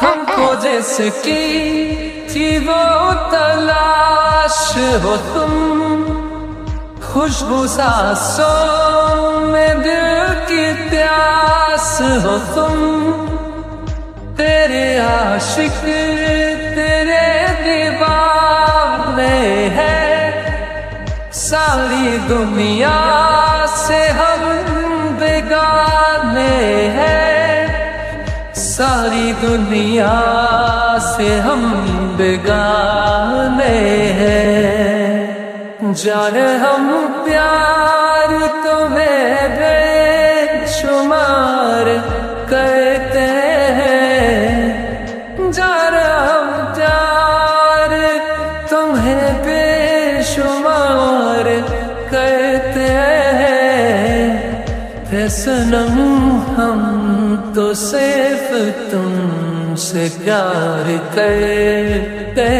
हमको जिसकी थी वो तलाश हो तुम, खुशबू सांसों में दिल की प्यास हो तुम। तेरे आशिक तेरे दीवाने हैं, सारी दुनिया से हम बेगाने हैं, सारी दुनिया से हम बेगाने हैं। जाने हम प्यार तुम्हें बेशुमार करते हैं, जाने हम प्यार तुम्हें बेशुमार करते हैं। सनम हम तो सिर्फ तुमसे प्यार करते